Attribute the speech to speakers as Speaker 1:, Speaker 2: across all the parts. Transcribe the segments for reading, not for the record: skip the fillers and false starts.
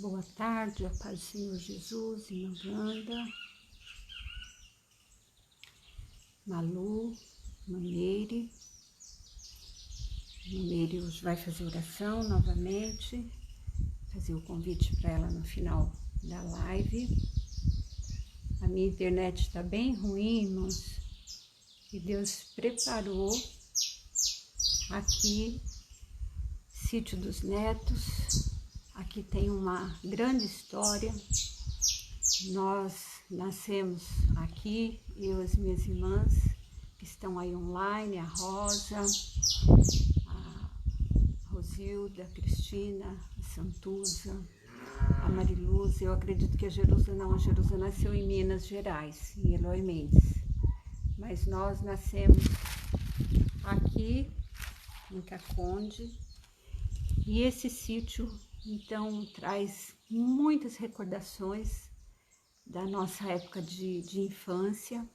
Speaker 1: Boa tarde, a paz do Senhor Jesus, irmã Wanda, Malu, Maneire. Maneire hoje vai fazer oração novamente, fazer o convite para ela no final da live. A minha internet está bem ruim, irmãos, e Deus preparou aqui, Sítio dos Netos. Aqui tem uma grande história. Nós nascemos aqui, eu e as minhas irmãs que estão aí online, a Rosa, a Rosilda, a Cristina, a Santuza, a Mariluz. Eu acredito que a Jerusa nasceu em Minas Gerais, em Eloy Mendes. Mas nós nascemos aqui em Caconde, e esse sítio então traz muitas recordações da nossa época de infância,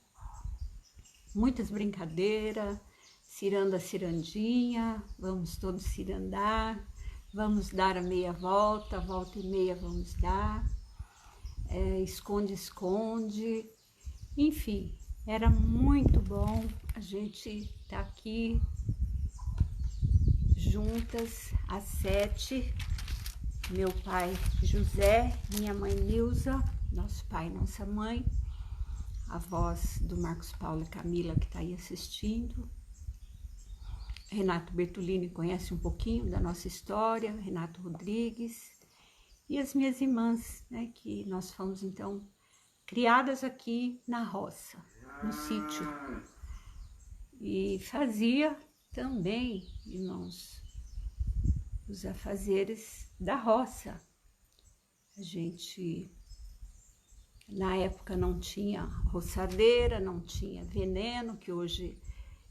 Speaker 1: muitas brincadeiras, ciranda, cirandinha, vamos todos cirandar, vamos dar a meia volta, volta e meia vamos dar, esconde, esconde, enfim, era muito bom a gente estar aqui juntas, às 7, meu pai José, minha mãe Nilza, nosso pai e nossa mãe, avós do Marcos Paulo e Camila que está aí assistindo. Renato Bertolini conhece um pouquinho da nossa história, Renato Rodrigues, e as minhas irmãs, né, que nós fomos então criadas aqui na roça, no sítio. E fazia também, irmãos, os afazeres da roça. A gente, na época, não tinha roçadeira, não tinha veneno, que hoje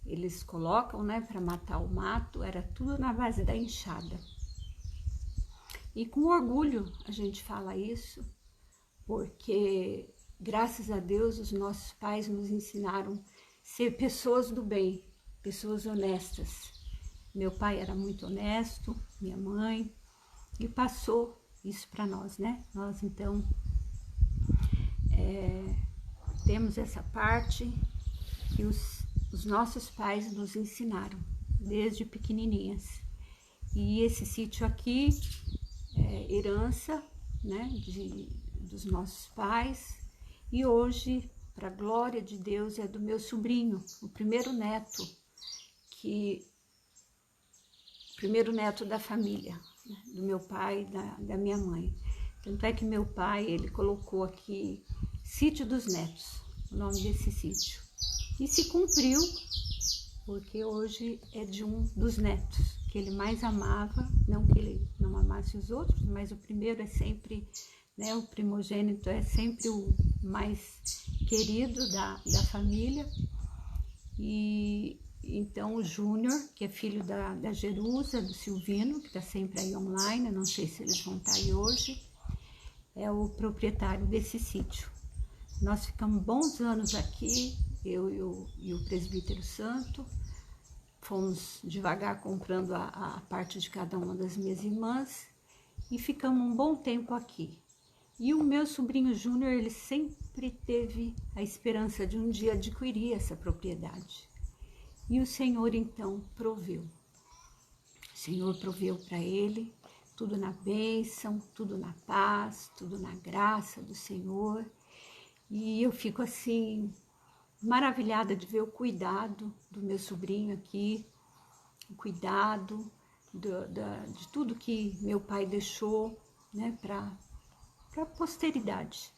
Speaker 1: eles colocam, né, para matar o mato, era tudo na base da enxada. E com orgulho a gente fala isso, porque, graças a Deus, os nossos pais nos ensinaram a ser pessoas do bem, pessoas honestas. Meu pai era muito honesto, minha mãe, e passou isso para nós, né? Nós, então, temos essa parte que os nossos pais nos ensinaram, desde pequenininhas. E esse sítio aqui é herança, né, dos nossos pais, e hoje, para a glória de Deus, é do meu sobrinho, o primeiro neto da família, né, do meu pai e da minha mãe. Tanto é que meu pai, ele colocou aqui Sítio dos Netos, o nome desse sítio. E se cumpriu, porque hoje é de um dos netos que ele mais amava, não que ele não amasse os outros, mas o primeiro é sempre, né, o primogênito é sempre o mais querido da família. E então o Júnior, que é filho da Jerusa, do Silvino, que está sempre aí online, eu não sei se eles vão estar aí hoje, é o proprietário desse sítio. Nós ficamos bons anos aqui, eu e o presbítero Santo, fomos devagar comprando a parte de cada uma das minhas irmãs e ficamos um bom tempo aqui. E o meu sobrinho Júnior, ele sempre teve a esperança de um dia adquirir essa propriedade. E o Senhor, então, proveu. O Senhor proveu para ele tudo na bênção, tudo na paz, tudo na graça do Senhor. E eu fico, assim, maravilhada de ver o cuidado do meu sobrinho aqui, o cuidado de tudo que meu pai deixou, né, para a posteridade.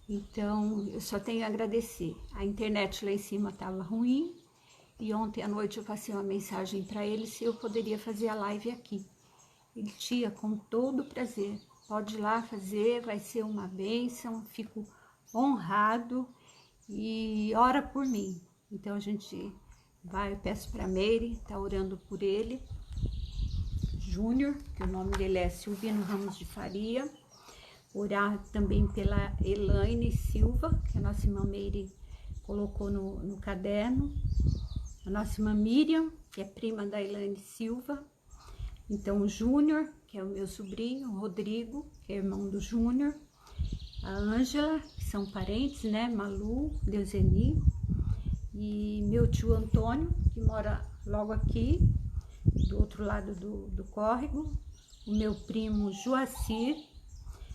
Speaker 1: Então, eu só tenho a agradecer. A internet lá em cima estava ruim, e ontem à noite eu passei uma mensagem para ele se eu poderia fazer a live aqui. Ele: tia, com todo prazer, pode ir lá fazer, vai ser uma bênção, fico honrado e ora por mim. Então a gente vai, eu peço para a Meire, tá orando por ele, Júnior, que o nome dele é Silvino Ramos de Faria, orar também pela Elaine Silva, que a nossa irmã Meire colocou no caderno, a nossa irmã Miriam, que é prima da Elaine Silva, Então o Júnior, que é o meu sobrinho, o Rodrigo, que é irmão do Júnior, a Ângela, que são parentes, né? Malu, Deuseni, e meu tio Antônio, que mora logo aqui, do outro lado do córrego, o meu primo Joacir,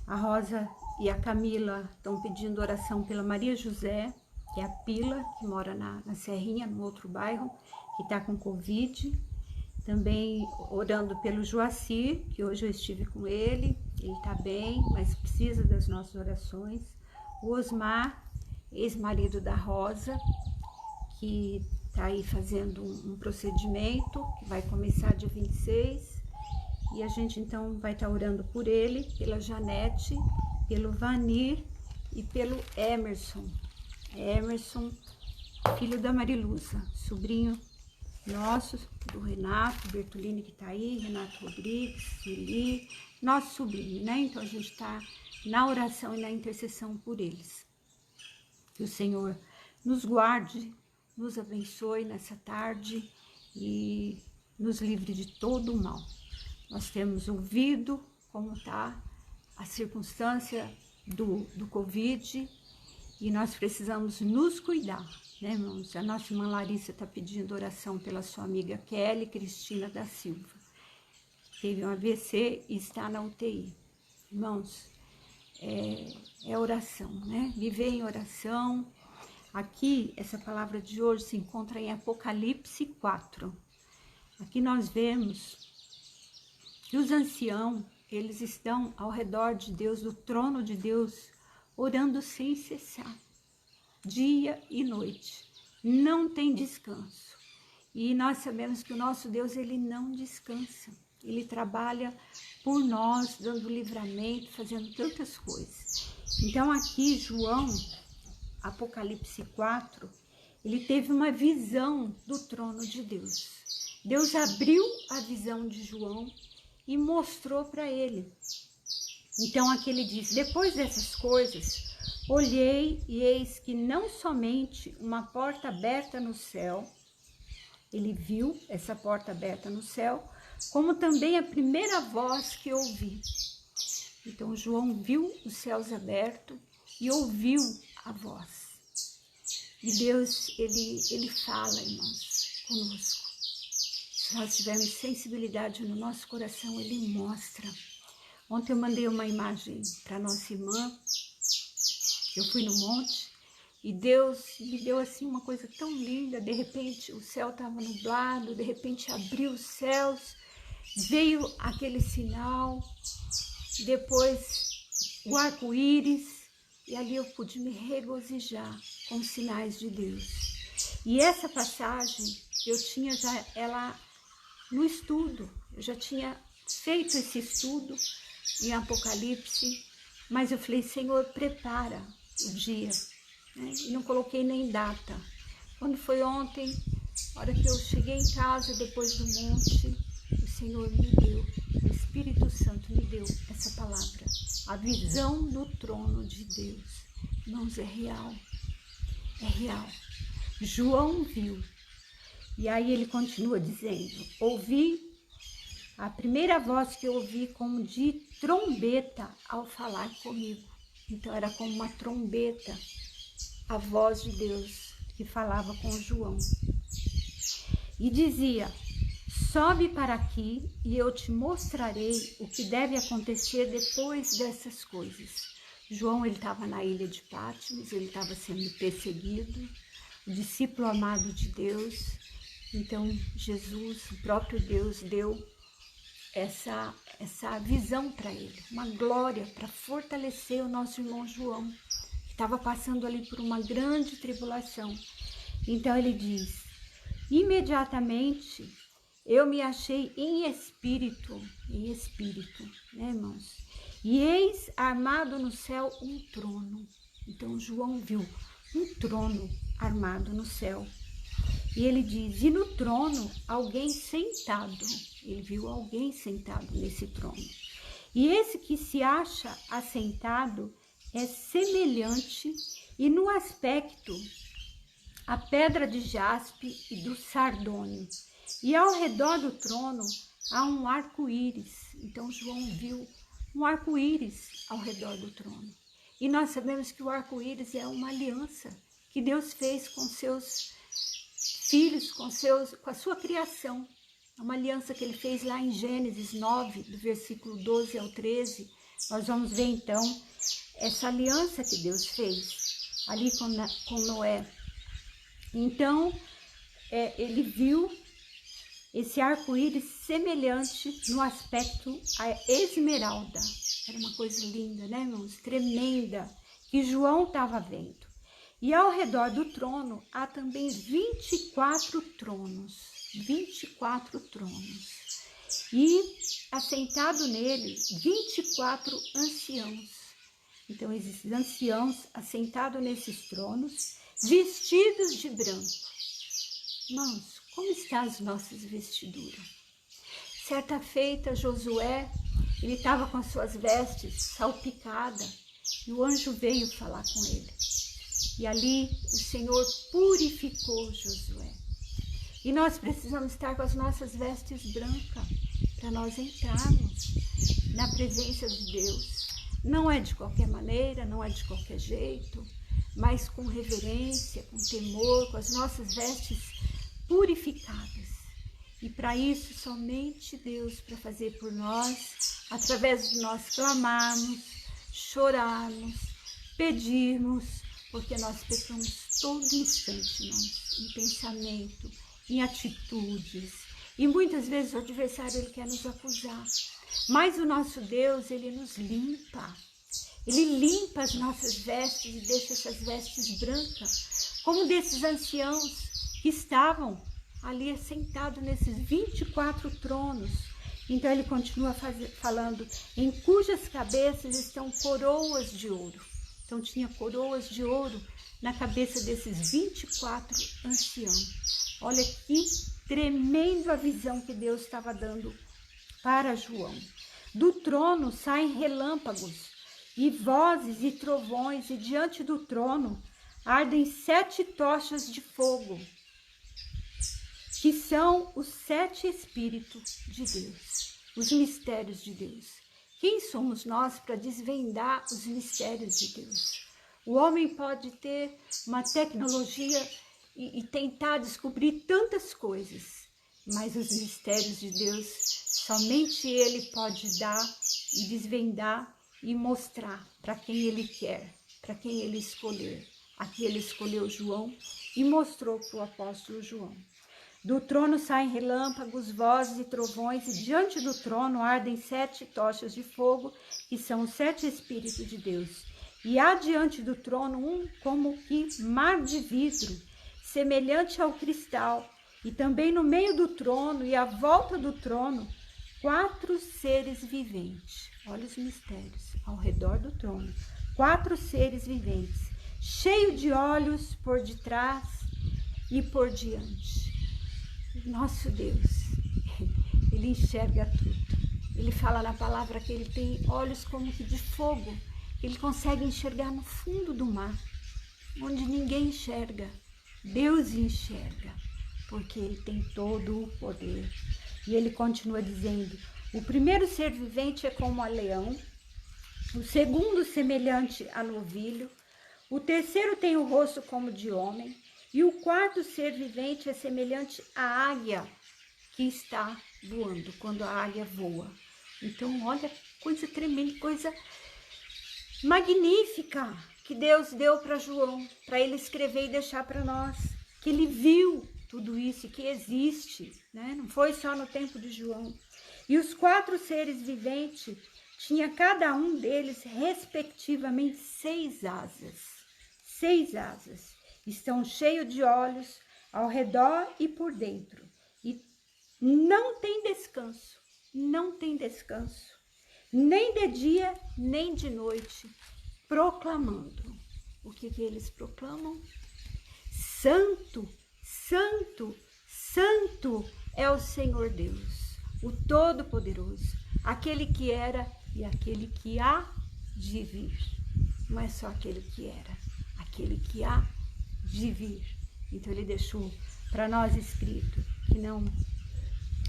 Speaker 1: a Rosa e a Camila estão pedindo oração pela Maria José, que é a Pila, que mora na Serrinha, no outro bairro, que está com Covid. Também orando pelo Joacir, que hoje eu estive com ele está bem, mas precisa das nossas orações. O Osmar, ex-marido da Rosa, que está aí fazendo um procedimento, que vai começar dia 26, e a gente então vai estar orando por ele, pela Janete, pelo Vanir e pelo Emerson. Emerson, filho da Mariluza, sobrinho nosso, do Renato Bertolini, que está aí, Renato Rodrigues, Sueli, nosso sobrinho, né? Então a gente está na oração e na intercessão por eles. Que o Senhor nos guarde, nos abençoe nessa tarde e nos livre de todo o mal. Nós temos ouvido como está a circunstância do Covid e nós precisamos nos cuidar, né, irmãos? A nossa irmã Larissa está pedindo oração pela sua amiga Kelly Cristina da Silva. Teve um AVC e está na UTI. Irmãos, é oração, né? Viver em oração. Aqui, essa palavra de hoje se encontra em Apocalipse 4. Aqui nós vemos que os anciãos, eles estão ao redor de Deus, do trono de Deus, orando sem cessar, dia e noite. Não tem descanso. E nós sabemos que o nosso Deus, ele não descansa. Ele trabalha por nós, dando livramento, fazendo tantas coisas. Então aqui, João, Apocalipse 4, ele teve uma visão do trono de Deus. Deus abriu a visão de João e mostrou para ele. Então aqui ele diz: depois dessas coisas, olhei e eis que não somente uma porta aberta no céu, ele viu essa porta aberta no céu, como também a primeira voz que ouvi. Então João viu os céus abertos e ouviu a voz. E Deus, ele fala, irmãos, conosco. Se nós tivermos sensibilidade no nosso coração, ele mostra. Ontem eu mandei uma imagem para nossa irmã. Eu fui no monte e Deus me deu assim uma coisa tão linda. De repente o céu estava nublado, de repente abriu os céus, veio aquele sinal, depois o arco-íris, e ali eu pude me regozijar com os sinais de Deus. E essa passagem eu tinha já ela no estudo, eu já tinha feito esse estudo em Apocalipse, mas eu falei: Senhor, prepara o dia, né? E não coloquei nem data. Quando foi ontem, a hora que eu cheguei em casa, depois do monte, o Senhor me deu, o Espírito Santo me deu essa palavra, a visão do trono de Deus. Irmãos, é real, é real. João viu, e aí ele continua dizendo: ouvi, a primeira voz que eu ouvi como de trombeta ao falar comigo. Então era como uma trombeta, a voz de Deus que falava com João. E dizia: sobe para aqui e eu te mostrarei o que deve acontecer depois dessas coisas. João, ele estava na ilha de Patmos, ele estava sendo perseguido, o discípulo amado de Deus. Então Jesus, o próprio Deus, deu essa visão para ele, uma glória para fortalecer o nosso irmão João, que estava passando ali por uma grande tribulação. Então ele diz: imediatamente eu me achei em espírito, né, irmãos? E eis armado no céu um trono. Então João viu um trono armado no céu. E ele diz: e no trono alguém sentado. Ele viu alguém sentado nesse trono. E esse que se acha assentado é semelhante e no aspecto a pedra de jaspe e do sardônio. E ao redor do trono há um arco-íris. Então João viu um arco-íris ao redor do trono. E nós sabemos que o arco-íris é uma aliança que Deus fez com seus filhos, com a sua criação. É uma aliança que ele fez lá em Gênesis 9, do versículo 12 ao 13. Nós vamos ver então essa aliança que Deus fez ali com Noé. Então, ele viu esse arco-íris semelhante no aspecto à esmeralda. Era uma coisa linda, né, irmãos? Tremenda, que João estava vendo. E ao redor do trono há também 24 tronos. 24 tronos. E assentado nele, 24 anciãos. Então, esses anciãos assentados nesses tronos, vestidos de branco. Irmãos, como estão as nossas vestiduras? Certa feita, Josué, ele estava com as suas vestes salpicadas e o anjo veio falar com ele. E ali o Senhor purificou Josué. E nós precisamos estar com as nossas vestes brancas para nós entrarmos na presença de Deus. Não é de qualquer maneira, não é de qualquer jeito, mas com reverência, com temor, com as nossas vestes purificadas. E para isso, somente Deus para fazer por nós, através de nós clamarmos, chorarmos, pedirmos, porque nós pecamos todo instante, irmãos, em pensamento, em atitudes. E muitas vezes o adversário ele quer nos acusar. Mas o nosso Deus, ele nos limpa. Ele limpa as nossas vestes e deixa essas vestes brancas, como desses anciãos que estavam ali sentados nesses 24 tronos. Então ele continua falando, em cujas cabeças estão coroas de ouro. Então tinha coroas de ouro na cabeça desses 24 anciãos. Olha que tremenda visão que Deus estava dando para João. Do trono saem relâmpagos e vozes e trovões, e diante do trono ardem 7 tochas de fogo, que são os 7 Espíritos de Deus, os mistérios de Deus. Quem somos nós para desvendar os mistérios de Deus? O homem pode ter uma tecnologia e tentar descobrir tantas coisas, mas os mistérios de Deus, somente Ele pode dar e desvendar e mostrar para quem Ele quer, para quem Ele escolher. Aqui Ele escolheu João e mostrou para o apóstolo João. Do trono saem relâmpagos, vozes e trovões, e diante do trono ardem 7 tochas de fogo, que são os 7 Espíritos de Deus. E há diante do trono um como que mar de vidro, semelhante ao cristal, e também no meio do trono e à volta do trono, 4 seres viventes. Olha os mistérios, ao redor do trono, 4 seres viventes, cheios de olhos por detrás e por diante. Nosso Deus, Ele enxerga tudo. Ele fala na palavra que Ele tem olhos como que de fogo. Ele consegue enxergar no fundo do mar, onde ninguém enxerga. Deus enxerga, porque Ele tem todo o poder. E Ele continua dizendo, o primeiro ser vivente é como a leão, o segundo semelhante a novilho, o terceiro tem o rosto como de homem, e o quarto ser vivente é semelhante à águia que está voando, quando a águia voa. Então, olha, coisa tremenda, coisa magnífica que Deus deu para João, para ele escrever e deixar para nós, que ele viu tudo isso, que existe, né? Não foi só no tempo de João. E os 4 seres viventes, tinha cada um deles, respectivamente, 6 asas. 6 asas. Estão cheios de olhos ao redor e por dentro. E não tem descanso, nem de dia, nem de noite, proclamando. O que eles proclamam? Santo, Santo, Santo é o Senhor Deus, o Todo-Poderoso, aquele que era e aquele que há de vir. Não é só aquele que era, aquele que há de vir. Então ele deixou para nós escrito que não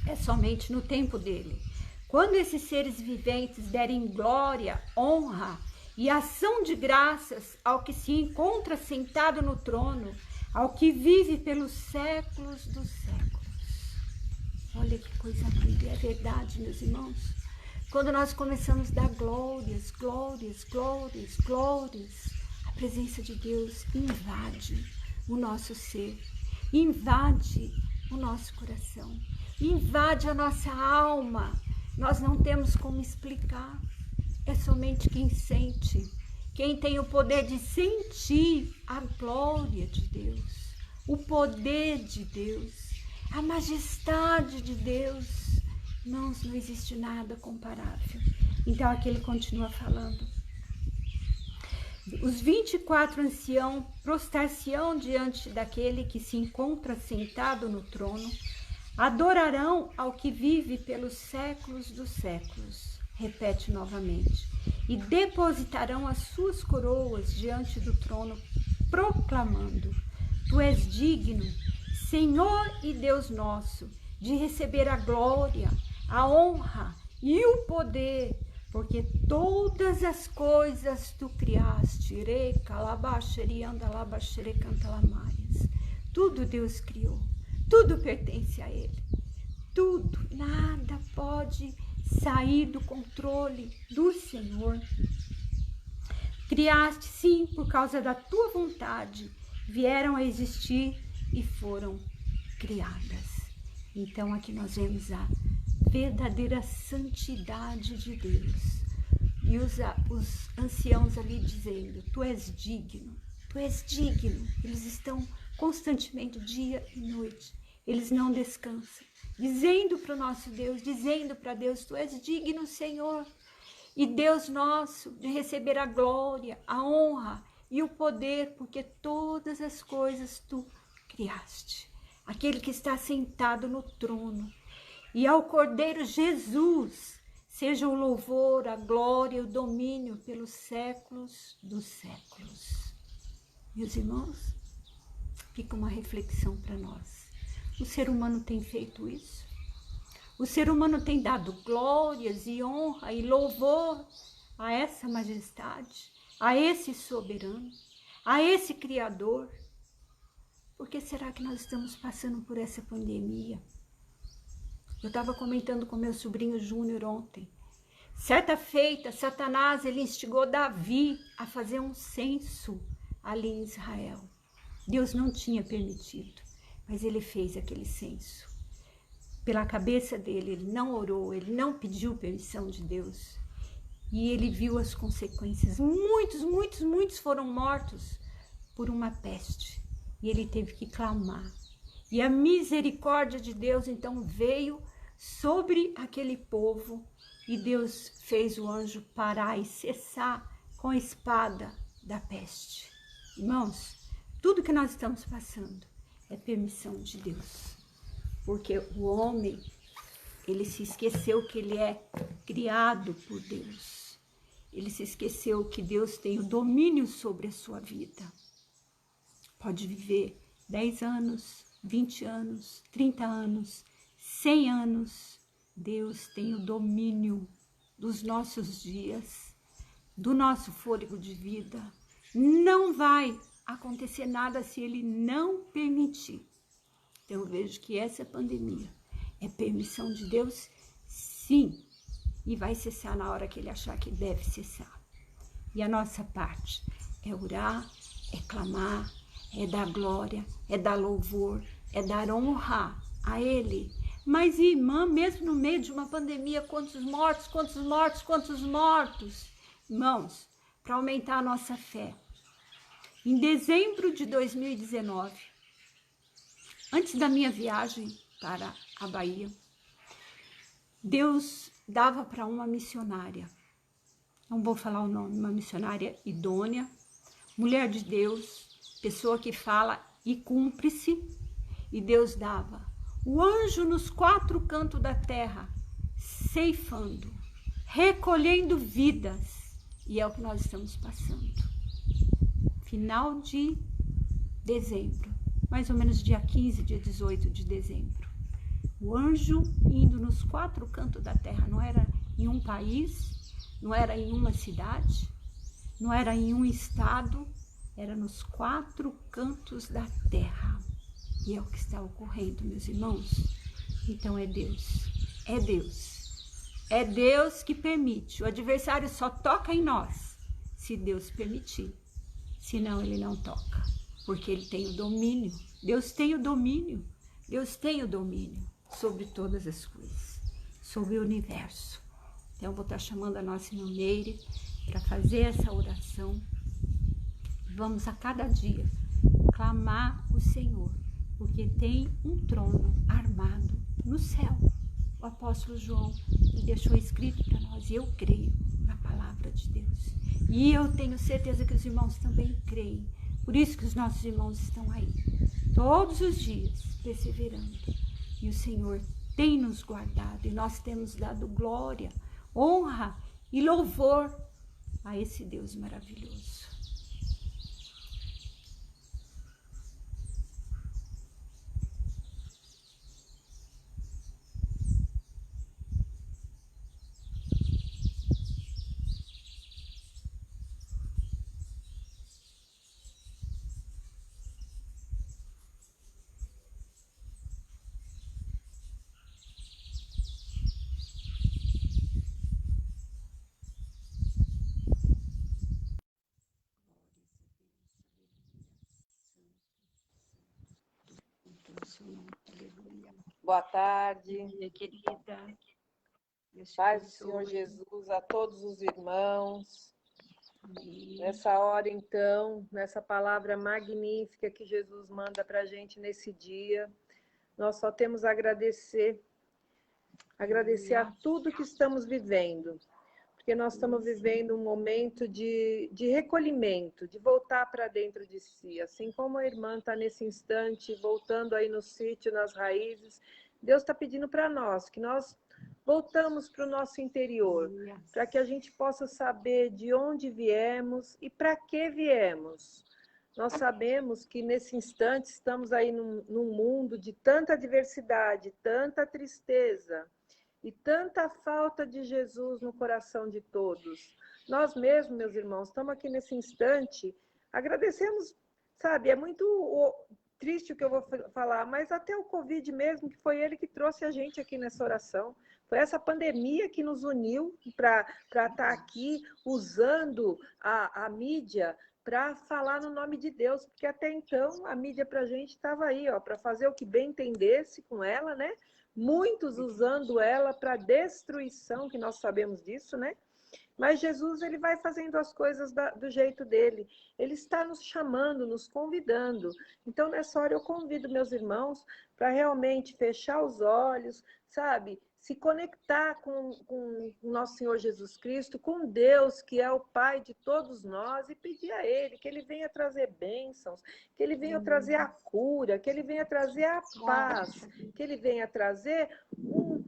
Speaker 1: É somente no tempo dele. Quando esses seres viventes derem glória, honra e ação de graças ao que se encontra sentado no trono, ao que vive pelos séculos dos séculos. Olha que coisa linda, é verdade, meus irmãos. Quando nós começamos a dar glórias, glórias, glórias, glórias, a presença de Deus invade o nosso ser, invade o nosso coração, invade a nossa alma. Nós não temos como explicar. É somente quem sente, quem tem o poder de sentir a glória de Deus, o poder de Deus, a majestade de Deus. Não existe nada comparável. Então aqui ele continua falando. Os 24 anciãos prostrar-se-ão diante daquele que se encontra sentado no trono, adorarão ao que vive pelos séculos dos séculos. Repete novamente. E depositarão as suas coroas diante do trono, proclamando: Tu és digno, Senhor e Deus nosso, de receber a glória, a honra e o poder, porque todas as coisas tu criaste. Tudo Deus criou, tudo pertence a Ele. Tudo, nada pode sair do controle do Senhor. Criaste, sim, por causa da tua vontade, vieram a existir e foram criadas. Então aqui nós vemos a verdadeira santidade de Deus. E os anciãos ali dizendo: Tu és digno, Tu és digno. Eles estão constantemente, dia e noite. Eles não descansam, dizendo para o nosso Deus, dizendo para Deus: Tu és digno, Senhor, e Deus nosso, de receber a glória, a honra e o poder, porque todas as coisas Tu criaste. Aquele que está sentado no trono. E ao Cordeiro Jesus seja o louvor, a glória e o domínio pelos séculos dos séculos. Meus irmãos, fica uma reflexão para nós. O ser humano tem feito isso? O ser humano tem dado glórias e honra e louvor a essa majestade, a esse soberano, a esse Criador? Por que será que nós estamos passando por essa pandemia? Eu estava comentando com meu sobrinho Júnior ontem. Certa feita, Satanás ele instigou Davi a fazer um censo ali em Israel. Deus não tinha permitido, mas ele fez aquele censo. Pela cabeça dele, ele não orou, ele não pediu permissão de Deus. E ele viu as consequências. Muitos foram mortos por uma peste. E ele teve que clamar. E a misericórdia de Deus então veio sobre aquele povo. E Deus fez o anjo parar e cessar com a espada da peste. Irmãos, tudo que nós estamos passando é permissão de Deus. Porque o homem, ele se esqueceu que ele é criado por Deus. Ele se esqueceu que Deus tem o domínio sobre a sua vida. Pode viver 10 anos, 20 anos, 30 anos, 100 anos. Deus tem o domínio dos nossos dias, do nosso fôlego de vida. Não vai acontecer nada se Ele não permitir. Então eu vejo que essa pandemia é permissão de Deus, sim. E vai cessar na hora que Ele achar que deve cessar. E a nossa parte é orar, é clamar, é dar glória, é dar louvor, é dar honra a Ele. Mas, irmã, mesmo no meio de uma pandemia, quantos mortos? Irmãos, para aumentar a nossa fé. Em dezembro de 2019, antes da minha viagem para a Bahia, Deus dava para uma missionária, não vou falar o nome, uma missionária idônea, mulher de Deus, pessoa que fala e cumpre-se, e Deus dava o anjo nos 4 cantos da terra, ceifando, recolhendo vidas, e é o que nós estamos passando. Final de dezembro, mais ou menos dia 15, dia 18 de dezembro. O anjo indo nos 4 cantos da terra, não era em um país, não era em uma cidade, não era em um estado, era nos 4 cantos da terra. E é o que está ocorrendo, meus irmãos. Então é Deus, é Deus. É Deus que permite. O adversário só toca em nós se Deus permitir. Senão ele não toca, porque ele tem o domínio. Deus tem o domínio. Deus tem o domínio sobre todas as coisas, sobre o universo. Então eu vou estar chamando a nossa irmã Meire para fazer essa oração. Vamos a cada dia clamar o Senhor, porque tem um trono armado no céu. O apóstolo João deixou escrito para nós, e eu creio na palavra de Deus. E eu tenho certeza que os irmãos também creem. Por isso que os nossos irmãos estão aí, todos os dias, perseverando. E o Senhor tem nos guardado, e nós temos dado glória, honra e louvor a esse Deus maravilhoso.
Speaker 2: Boa tarde.
Speaker 1: Minha querida.
Speaker 2: Paz do Senhor Jesus a todos os irmãos. Nessa hora, então, nessa palavra magnífica que Jesus manda para a gente nesse dia, nós só temos a agradecer a tudo que estamos vivendo, porque nós estamos vivendo um momento de recolhimento, de voltar para dentro de si. Assim como a irmã está nesse instante, voltando aí no sítio, nas raízes, Deus está pedindo para nós, que nós voltamos para o nosso interior, para que a gente possa saber de onde viemos e para que viemos. Nós sabemos que nesse instante estamos aí num mundo de tanta adversidade, tanta tristeza, e tanta falta de Jesus no coração de todos. Nós mesmos, meus irmãos, estamos aqui nesse instante, agradecemos, sabe, é muito triste o que eu vou falar, mas até o Covid mesmo, que foi ele que trouxe a gente aqui nessa oração. Foi essa pandemia que nos uniu para estar aqui usando a mídia para falar no nome de Deus, porque até então a mídia para a gente estava aí, para fazer o que bem entendesse com ela, né? Muitos usando ela para destruição, que nós sabemos disso, né? Mas Jesus, ele vai fazendo as coisas do jeito dele. Ele está nos chamando, nos convidando. Então, nessa hora, eu convido meus irmãos para realmente fechar os olhos, sabe? Se conectar com o nosso Senhor Jesus Cristo, com Deus, que é o Pai de todos nós, e pedir a Ele que Ele venha trazer bênçãos, que Ele venha trazer a cura, que Ele venha trazer a paz, que Ele venha trazer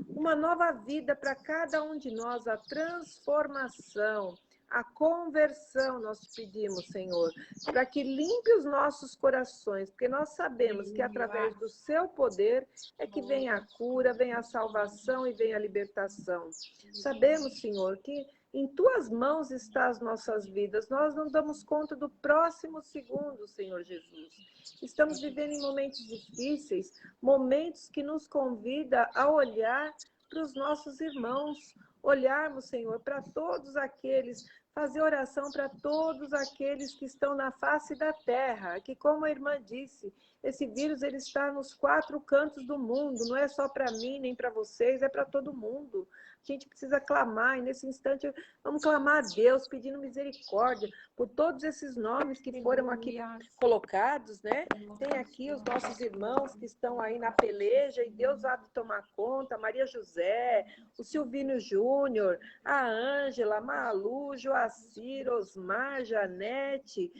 Speaker 2: uma nova vida para cada um de nós, a transformação, a conversão, nós te pedimos, Senhor, para que limpe os nossos corações, porque nós sabemos que através do seu poder é que vem a cura, vem a salvação e vem a libertação. Sabemos, Senhor, que em tuas mãos estão as nossas vidas. Nós não damos conta do próximo segundo, Senhor Jesus. Estamos vivendo em momentos difíceis, momentos que nos convida a olhar para os nossos irmãos, olharmos, Senhor, para todos aqueles, fazer oração para todos aqueles que estão na face da terra, que, como a irmã disse, esse vírus ele está nos 4 cantos do mundo, não é só para mim nem para vocês, é para todo mundo. A gente precisa clamar, e nesse instante vamos clamar a Deus, pedindo misericórdia por todos esses nomes que foram aqui colocados, né? Tem aqui os nossos irmãos que estão aí na peleja, e Deus há de tomar conta, Maria José, o Silvino Júnior, a Ângela, a Malu, Joacir, Osmar, Janete,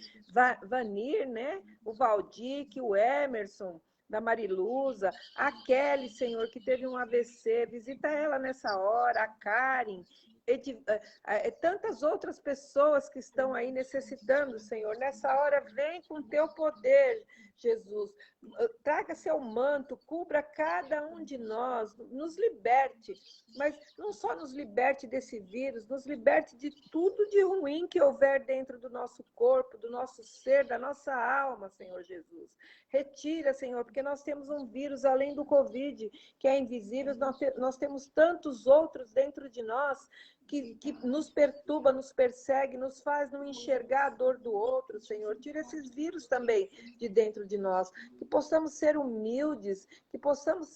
Speaker 2: Vanir, né? O Valdir, o Emerson, da Mariluza, a Kelly, Senhor, que teve um AVC, visita ela nessa hora, a Karen, tantas outras pessoas que estão aí necessitando, Senhor. Nessa hora, vem com teu poder, Jesus. Traga seu manto, cubra cada um de nós, nos liberte, mas não só nos liberte desse vírus, nos liberte de tudo de ruim que houver dentro do nosso corpo, do nosso ser, da nossa alma, Senhor Jesus. Retira, Senhor, porque nós temos um vírus além do Covid, que é invisível, nós temos tantos outros dentro de nós que nos perturba, nos persegue, nos faz não enxergar a dor do outro, Senhor. Tira esses vírus também de dentro de nós, que possamos ser humildes, que possamos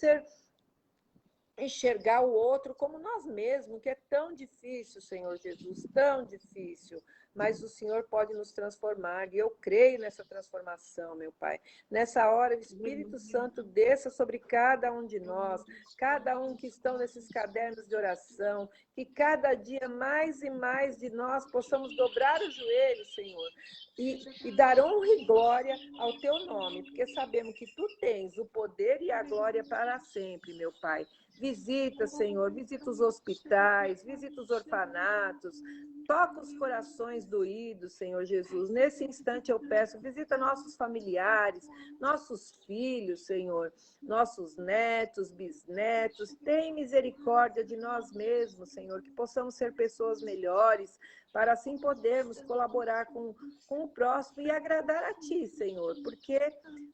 Speaker 2: enxergar o outro como nós mesmos, que é tão difícil, Senhor Jesus, tão difícil. Mas o Senhor pode nos transformar, e eu creio nessa transformação, meu Pai. Nessa hora, o Espírito Santo desça sobre cada um de nós, cada um que estão nesses cadernos de oração, que cada dia mais e mais de nós possamos dobrar os joelhos, Senhor, e dar honra e glória ao Teu nome, porque sabemos que Tu tens o poder e a glória para sempre, meu Pai. Visita, Senhor, visita os hospitais, visita os orfanatos, toca os corações doídos, Senhor Jesus. Nesse instante eu peço, visita nossos familiares, nossos filhos, Senhor, nossos netos, bisnetos. Tem misericórdia de nós mesmos, Senhor, que possamos ser pessoas melhores, para assim podermos colaborar com o próximo e agradar a Ti, Senhor, porque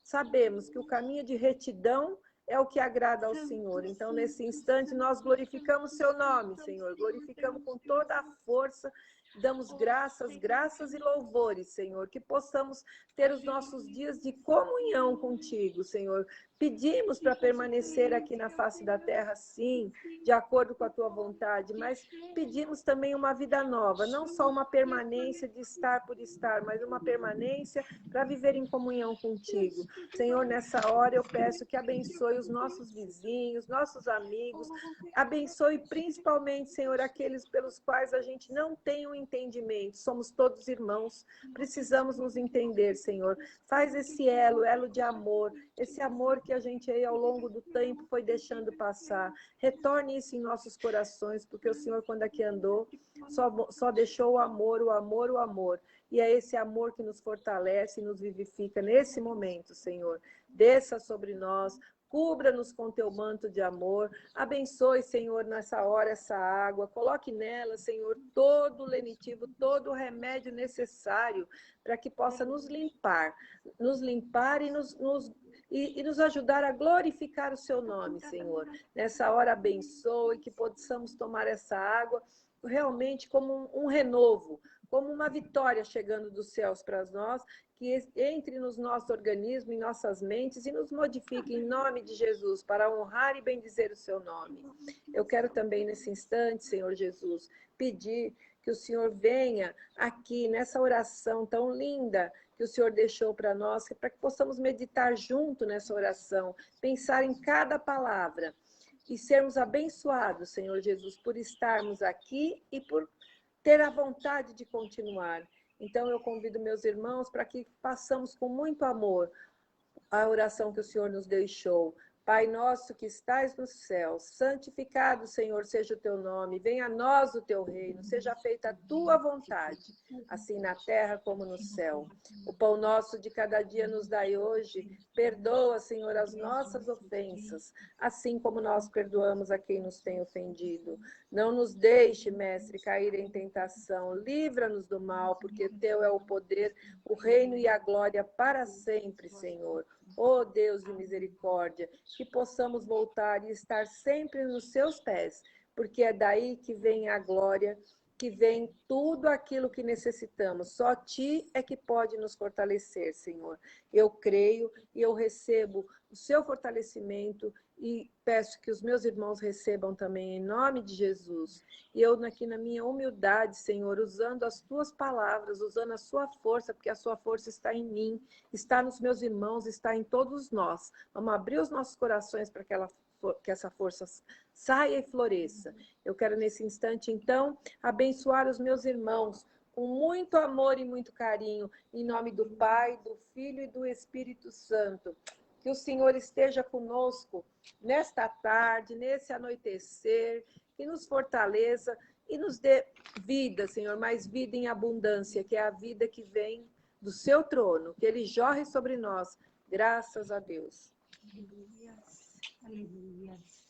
Speaker 2: sabemos que o caminho de retidão é o que agrada ao Senhor. Então, nesse instante, nós glorificamos seu nome, Senhor. Glorificamos com toda a força, damos graças e louvores, Senhor. Que possamos ter os nossos dias de comunhão contigo, Senhor. Pedimos para permanecer aqui na face da terra, sim, de acordo com a tua vontade, mas pedimos também uma vida nova, não só uma permanência de estar por estar, mas uma permanência para viver em comunhão contigo. Senhor, nessa hora eu peço que abençoe os nossos vizinhos, nossos amigos, abençoe principalmente, Senhor, aqueles pelos quais a gente não tem um entendimento. Somos todos irmãos, precisamos nos entender, Senhor. Faz esse elo de amor, esse amor que a gente aí ao longo do tempo foi deixando passar. Retorne isso em nossos corações, porque o Senhor, quando aqui andou, só deixou o amor, o amor, o amor. E é esse amor que nos fortalece e nos vivifica nesse momento, Senhor. Desça sobre nós, cubra-nos com teu manto de amor, abençoe, Senhor, nessa hora essa água, coloque nela, Senhor, todo o lenitivo, todo o remédio necessário para que possa nos limpar e nos ajudar a glorificar o seu nome, Senhor. Nessa hora abençoe, que possamos tomar essa água realmente como um renovo, como uma vitória chegando dos céus para nós, que entre nos nosso organismo, em nossas mentes e nos modifique em nome de Jesus, para honrar e bendizer o seu nome. Eu quero também nesse instante, Senhor Jesus, pedir que o Senhor venha aqui nessa oração tão linda que o Senhor deixou para nós, para que possamos meditar junto nessa oração, pensar em cada palavra e sermos abençoados, Senhor Jesus, por estarmos aqui e por ter a vontade de continuar. Então, eu convido meus irmãos para que façamos com muito amor a oração que o Senhor nos deixou. Pai nosso que estais no céu, santificado, Senhor, seja o teu nome, venha a nós o teu reino, seja feita a tua vontade, assim na terra como no céu. O pão nosso de cada dia nos dai hoje, perdoa, Senhor, as nossas ofensas, assim como nós perdoamos a quem nos tem ofendido. Não nos deixe, Mestre, cair em tentação, livra-nos do mal, porque teu é o poder, o reino e a glória para sempre, Senhor. Oh Deus de misericórdia, que possamos voltar e estar sempre nos seus pés, porque é daí que vem a glória, que vem tudo aquilo que necessitamos. Só Ti é que pode nos fortalecer, Senhor. Eu creio e eu recebo o seu fortalecimento e peço que os meus irmãos recebam também, em nome de Jesus. E eu aqui na minha humildade, Senhor, usando as Tuas palavras, usando a Sua força, porque a Sua força está em mim, está nos meus irmãos, está em todos nós. Vamos abrir os nossos corações para que essa força saia e floresça. Eu quero nesse instante, então, abençoar os meus irmãos com muito amor e muito carinho, em nome do Pai, do Filho e do Espírito Santo. Que o Senhor esteja conosco nesta tarde, nesse anoitecer, que nos fortaleça e nos dê vida, Senhor, mais vida em abundância, que é a vida que vem do seu trono, que ele jorre sobre nós, graças a Deus.
Speaker 1: Aleluias, aleluias.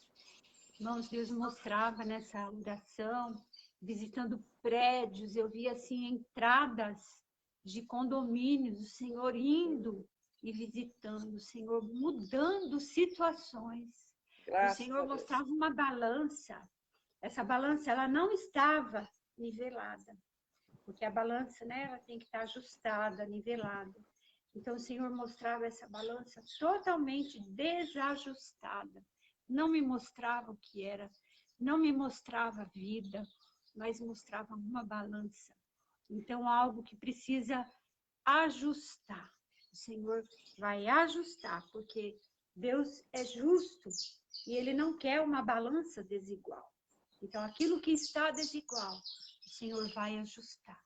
Speaker 1: Irmãos, Deus mostrava nessa oração, visitando prédios, eu via assim entradas de condomínios, o Senhor indo e visitando, o Senhor mudando situações.
Speaker 2: Graças
Speaker 1: o Senhor
Speaker 2: a Deus.
Speaker 1: mostrava uma balança. Essa balança, ela não estava nivelada, porque a balança, né, ela tem que estar ajustada, nivelada. Então, o Senhor mostrava essa balança totalmente desajustada. Não me mostrava o que era, não me mostrava vida, mas mostrava uma balança. Então, algo que precisa ajustar. O Senhor vai ajustar, porque Deus é justo e Ele não quer uma balança desigual. Então, aquilo que está desigual, o Senhor vai ajustar.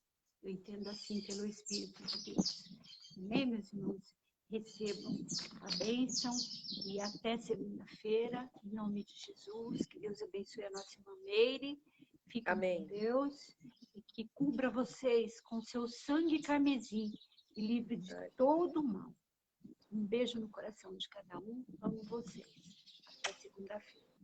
Speaker 1: Eu entendo assim pelo Espírito de Deus. Amém, meus irmãos? Recebam a bênção e até segunda-feira, em nome de Jesus. Que Deus abençoe a nossa irmã Meire. Fiquem
Speaker 2: Amém.
Speaker 1: com Deus e que cubra vocês com seu sangue carmesim e livre de todo mal. Um beijo no coração de cada um. Amo vocês. Até segunda-feira.